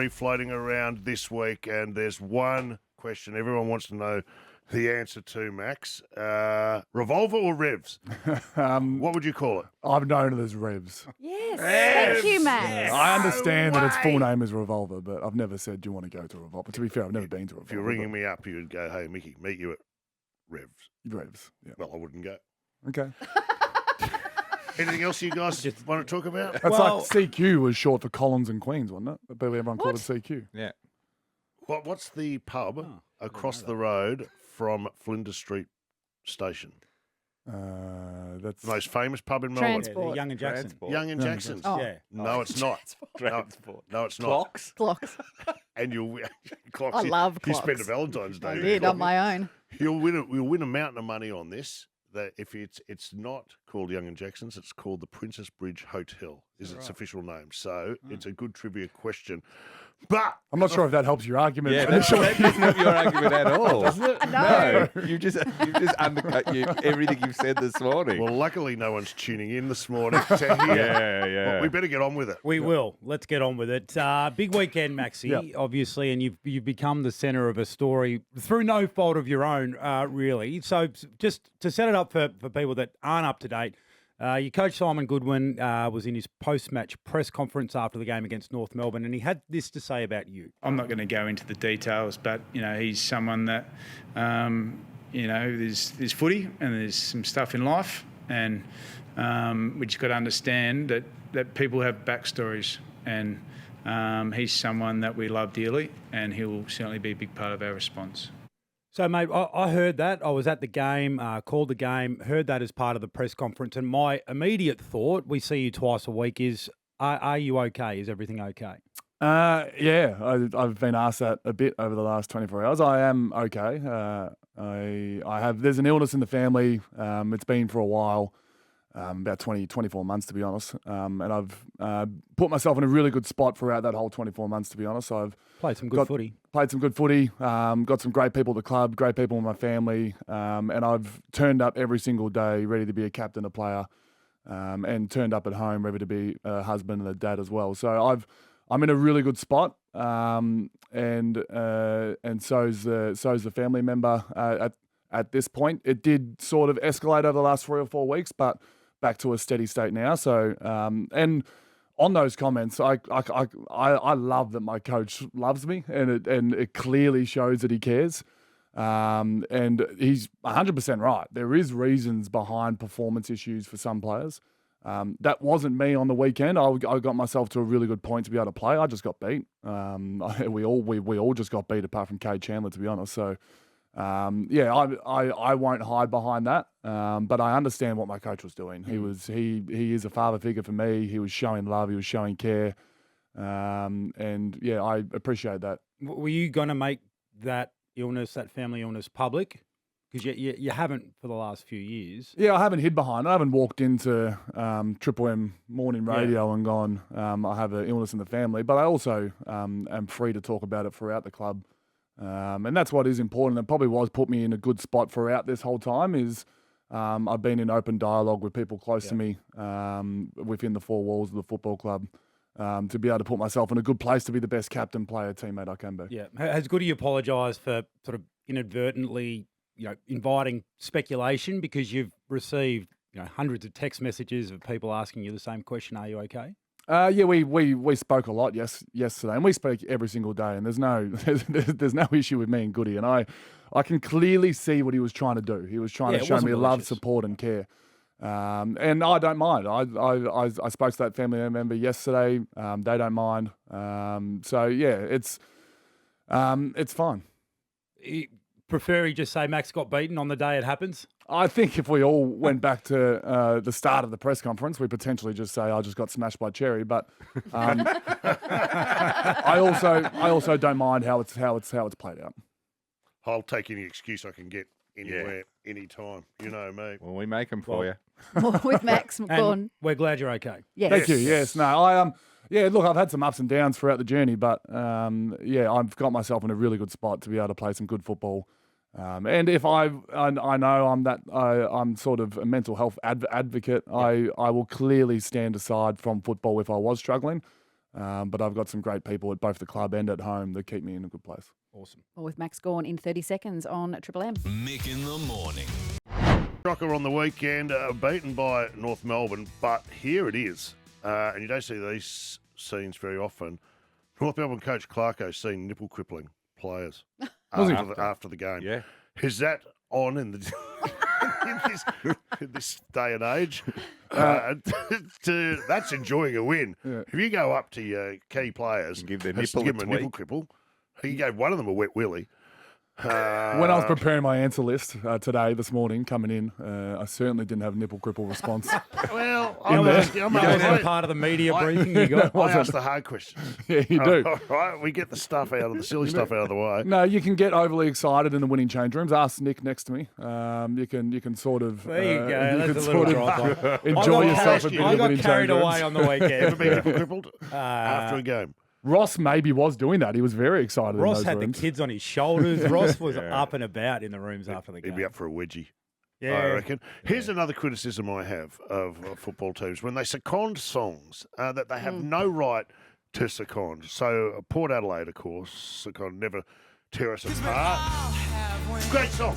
story floating around this week, and there's one question everyone wants to know the answer to, Max. Revolver or Revs? What would you call it? I've known it as Revs. Yes. Thank you, Max. I understand that its full name is Revolver, but I've never said, do you want to go to Revolver? To be fair, I've never been to Revolver. If you're ringing me up, you'd go, hey, Mickey, meet you at Revs. Revs, yeah. Well, I wouldn't go. Okay. Anything else you guys want to talk about? That's like CQ was short for Collins and Queens, wasn't it? But everyone called it CQ. Yeah. What's the pub across the road from Flinders Street Station? That's The most famous pub in Melbourne. Transport. Young and Jackson. Young and Jackson's. Oh. Yeah. No, it's not. Transport. No, it's not. Clocks. Clocks. And you'll clocks. I love You clocks. spend a Valentine's Day. I with did clock. on my own. You'll win a mountain of money on this. That if it's not called Young and Jackson's, it's called the Princess Bridge Hotel. Is its official name? So it's a good trivia question. But I'm not sure if that helps your argument. Yeah, that doesn't help your argument at all. No. You just undercut everything you've said this morning. well, luckily no one's tuning in this morning to hear. yeah. But we better get on with it. We will. Let's get on with it. Big weekend, Maxi, obviously, and you've become the centre of a story through no fault of your own, really. So just to set it up for people that aren't up to date, your coach Simon Goodwin was in his post-match press conference after the game against North Melbourne, and he had this to say about you. I'm not going to go into the details, but he's someone that there's footy and there's some stuff in life, and we just got to understand that people have backstories, and he's someone that we love dearly, and he will certainly be a big part of our response. So, mate, I heard that. I was at the game, called the game, heard that as part of the press conference, and my immediate thought, we see you twice a week, is are you okay? Is everything okay? Yeah, I've been asked that a bit over the last 24 hours. I am okay. There's an illness in the family. It's been for a while, about 24 months to be honest. And I've put myself in a really good spot throughout that whole 24 months to be honest. I've Played some good footy. Played some good footy, got some great people at the club, great people in my family, and I've turned up every single day ready to be a captain, a player, and turned up at home ready to be a husband and a dad as well. So I'm in a really good spot, and so's the family member at this point. It did sort of escalate over the last 3 or 4 weeks, but back to a steady state now. So and on those comments, I love that my coach loves me, and it clearly shows that he cares. And he's 100% right. There is reasons behind performance issues for some players. That wasn't me on the weekend. I got myself to a really good point to be able to play. I just got beat. We all just got beat apart from Cade Chandler, to be honest. So I won't hide behind that. But I understand what my coach was doing. He is a father figure for me. He was showing love. He was showing care. And yeah, I appreciate that. Were you going to make that family illness public? Because you haven't for the last few years. Yeah, I haven't hid behind it. I haven't walked into Triple M morning radio and gone, I have an illness in the family. But I also am free to talk about it throughout the club. And that's what is important. It probably was put me in a good spot throughout this whole time is I've been in open dialogue with people close to me within the four walls of the football club to be able to put myself in a good place to be the best captain, player, teammate I can be. Yeah. Has Goody apologised for sort of inadvertently inviting speculation because you've received hundreds of text messages of people asking you the same question, are you okay? Yeah, we spoke a lot yesterday, and we speak every single day, and there's no issue with me and Goody, and I can clearly see what he was trying to do. He was trying to show me love, support, and care, and I don't mind. I spoke to that family member yesterday. They don't mind. So yeah, it's fine. Prefer he just say Max got beaten on the day it happens? I think if we all went back to the start of the press conference, we potentially just say I just got smashed by Cherry. But I also don't mind how it's played out. I'll take any excuse I can get anywhere, anytime. You know me. Well, we make them for you. With Max Gawn. We're glad you're okay. Yes. Thank you. Yes. No. Yeah. Look, I've had some ups and downs throughout the journey, but I've got myself in a really good spot to be able to play some good football. And if I know I'm sort of a mental health advocate, I will clearly stand aside from football if I was struggling. But I've got some great people at both the club and at home that keep me in a good place. Awesome. Well, with Max Gawn in 30 seconds on Triple M. Mick in the Morning. Shocker on the weekend, beaten by North Melbourne, but here it is. And you don't see these scenes very often. North Melbourne coach Clarko seen nipple crippling players after the game. Yeah. Is that on in the in this day and age? That's enjoying a win. Yeah. If you go up to your key players And give their and nipple give a them a nipple tweak. cripple, he gave one of them a wet willy. When I was preparing my answer list this morning, coming in, I certainly didn't have nipple cripple response. Well, In there. You don't have part of the media briefing you got. I ask the hard questions. Yeah, you do. All right, we get the stuff out of the silly stuff out of the way. No, you can get overly excited in the winning change rooms. Ask Nick next to me. You can sort of There you go. you That's can a little sort of drop-off. enjoy yourself a bit I in the got winning carried change away rooms. on the weekend. Ever been nipple crippled after a game? Ross maybe was doing that. He was very excited. in Ross those had rooms. the kids on his shoulders. Ross was up and about in the rooms after the He'd game. be up for a wedgie. I Yeah. reckon. Here's another criticism I have of football teams. When they second songs that they have no right to second. So Port Adelaide, of course, second Never Tear Us Apart. Great song.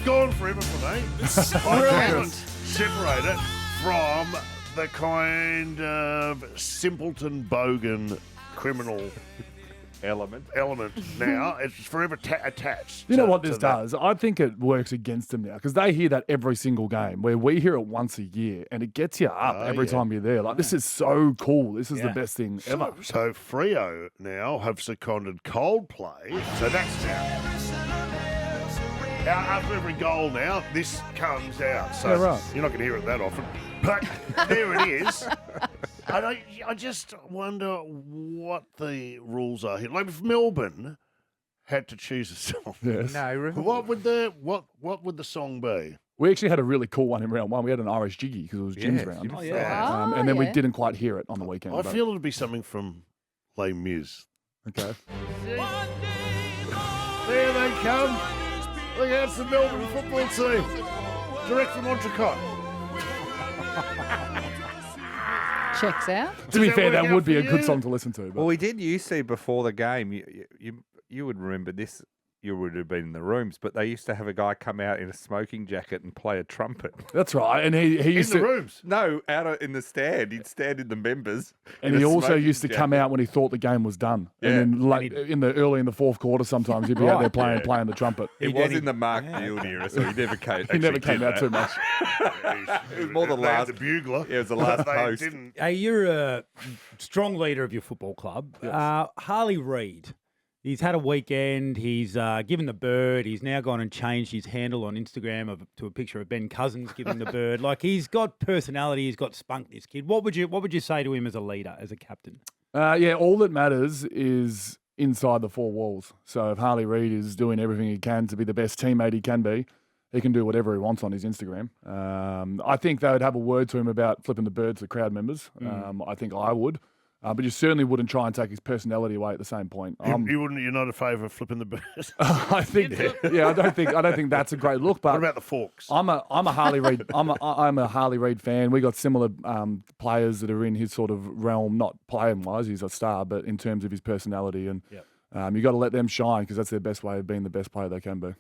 Gone forever for me. I cannot separate it from the kind of simpleton, bogan, criminal Element. now. It's forever attached. You know to- what this to that. does? I think it works against them now because they hear that every single game where we hear it once a year and it gets you up every time you're there. Like, this is so cool. This is the best thing ever. So Freo now have seconded Coldplay. So that's now after every goal now, this comes out. So Yeah, right. you're not going to hear it that often. But there it is. And I just wonder what the rules are here. Like if Melbourne had to choose a song, Yes. No, what would the song be? We actually had a really cool one in round one. We had an Irish jiggy because it was Jim's Yes, round. you Oh, yeah. Oh, And then we yeah. didn't quite hear it on the weekend. I but- feel it'd be something from Les Mis. Okay. There they come. Look out, it's the Melbourne football team. Direct from Entrecôte. Checks out. To be that fair, work that out would for be a good you? song to listen to. But Well, we did used to before the game. You would remember this. You would have been in the rooms, but they used to have a guy come out in a smoking jacket and play a trumpet. that's right. And he In used the to, rooms. No, in the stand. He'd stand in the members. and in he a also smoking used to come jacket. out when he thought the game was done. Yeah. And then early in the fourth quarter, sometimes he'd be out there playing the trumpet. It He was did, in the Mark Field era, so he never came. He never actually came did out that. too much. It was more the They had last. the bugler. Yeah, it was the last They post. didn't. Hey, you're a strong leader of your football club. Harley Reed. He's had a weekend. He's given the bird. He's now gone and changed his handle on Instagram to a picture of Ben Cousins giving the bird. Like, he's got personality. He's got spunk. This kid. What would you say to him as a leader, as a captain? All that matters is inside the four walls. So if Harley Reid is doing everything he can to be the best teammate he can be, he can do whatever he wants on his Instagram. I think they would have a word to him about flipping the bird to crowd members. I think I would. But you certainly wouldn't try and take his personality away at the same point. You wouldn't. You're not a favour of flipping the bird. I think, I don't think that's a great look. But What about the forks? I'm a Harley Reid. I'm a Harley Reid fan. We got similar players that are in his sort of realm, not playing wise. He's a star, but in terms of his personality, and you got to let them shine because that's their best way of being the best player they can be.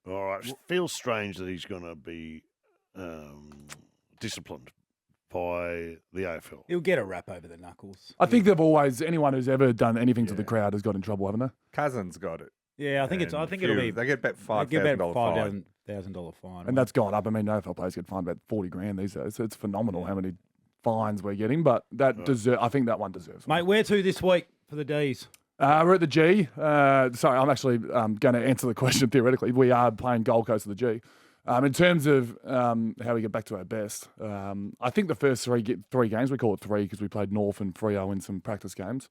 All right. It feels strange that he's going to be disciplined by the AFL. He'll get a rap over the knuckles. I think they've always anyone who's ever done anything to the crowd has got in trouble, haven't they? Cousins got it. Yeah, I think And it'll be. They get about they get about $5,000 fine. $5,000 fine. And that's gone up. I mean, AFL players get fined about 40 grand these days. So it's phenomenal how many fines we're getting. But I think that one deserves. Mate, where to this week for the D's? We're at the G. Sorry, I'm actually going to answer the question theoretically. We are playing Gold Coast at the G. In terms of how we get back to our best, I think the first three games, we call it three because we played North and Freo in some practice games.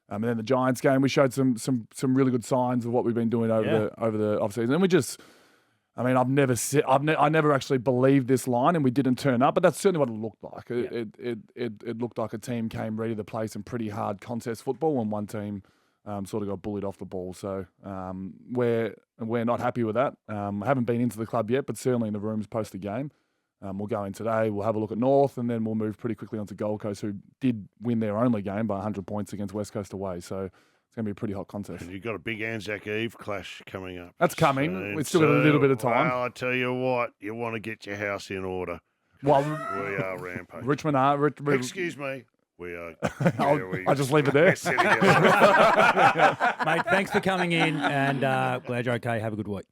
And then the Giants game, we showed some really good signs of what we've been doing over the off season. And we just, I mean, I never actually believed this line, and we didn't turn up. But that's certainly what it looked like. It looked like a team came ready to play some pretty hard contest football, and one team sort of got bullied off the ball. So we're not happy with that. Haven't been into the club yet, but certainly in the rooms post the game. We'll go in today. We'll have a look at North, and then we'll move pretty quickly onto Gold Coast, who did win their only game by 100 points against West Coast away. So it's going to be a pretty hot contest. And you've got a big Anzac Eve clash coming up. That's coming. We've still got a little bit of time. Well, I tell you what, you want to get your house in order. Well, We are rampage. Richmond are. Excuse me. We are. I'll just leave it there. We're sitting here. Mate, thanks for coming in, and glad you're okay. Have a good week.